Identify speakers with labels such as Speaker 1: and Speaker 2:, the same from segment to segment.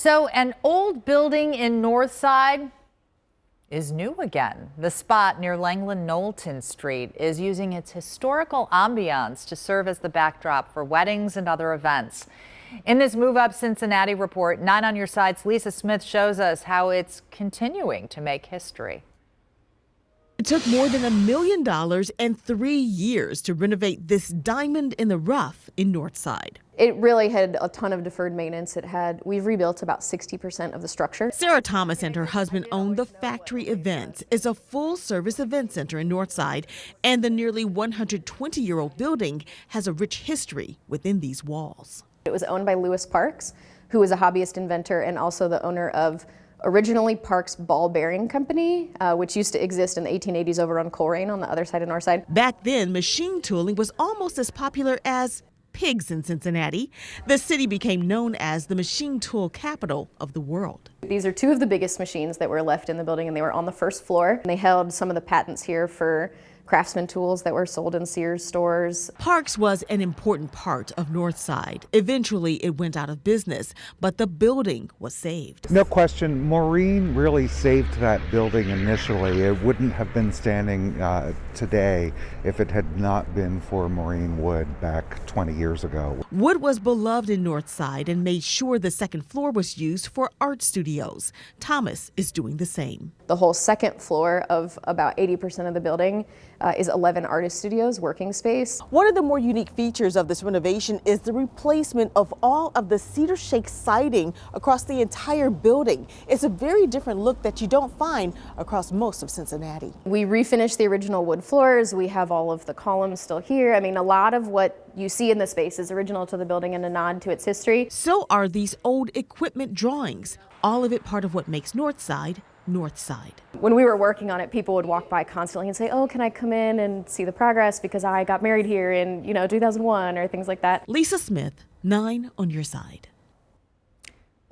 Speaker 1: So an old building in Northside is new again. The spot near Langland Knowlton Street is using its historical ambiance to serve as the backdrop for weddings and other events. In this Move Up Cincinnati report, 9 on Your Side's Lisa Smith shows us how it's continuing to make history.
Speaker 2: It took more than $1 million and 3 years to renovate this diamond in the rough in Northside.
Speaker 3: It really had a ton of deferred maintenance. We've rebuilt about 60% of the structure.
Speaker 2: Sarah Thomas and her husband own the Factory Events. It's a full-service event center in Northside, and the nearly 120-year-old building has a rich history within these walls.
Speaker 3: It was owned by Lewis Parks, who was a hobbyist inventor and also the owner of originally Parks Ball Bearing Company, which used to exist in the 1880s over on Coleraine on the other side of Northside.
Speaker 2: Back then, machine tooling was almost as popular as pigs in Cincinnati. The city became known as the machine tool capital of the world.
Speaker 3: These are two of the biggest machines that were left in the building, and they were on the first floor. They held some of the patents here for craftsman tools that were sold in Sears stores.
Speaker 2: Parks was an important part of Northside. Eventually, it went out of business, but the building was saved.
Speaker 4: No question, Maureen really saved that building initially. It wouldn't have been standing today if it had not been for Maureen Wood back 20 years ago.
Speaker 2: Wood was beloved in Northside and made sure the second floor was used for art studios. Thomas is doing the same.
Speaker 3: The whole second floor of about 80% of the building is 11 artist studios, working space.
Speaker 2: One of the more unique features of this renovation is the replacement of all of the cedar shake siding across the entire building. It's a very different look that you don't find across most of Cincinnati.
Speaker 3: We refinished the original wood floors. We have all of the columns still here. I mean, a lot of what you see in the space is original to the building and a nod to its history.
Speaker 2: So are these old equipment drawings, all of it part of what makes Northside Northside.
Speaker 3: When we were working on it, people would walk by constantly and say, "Oh, can I come in and see the progress because I got married here in, 2001," or things like that.
Speaker 2: Lisa Smith, 9 on Your Side.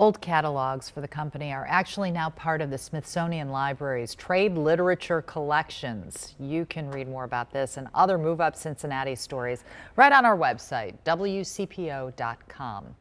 Speaker 1: Old catalogs for the company are actually now part of the Smithsonian Library's trade literature collections. You can read more about this and other Move Up Cincinnati stories right on our website, WCPO.com.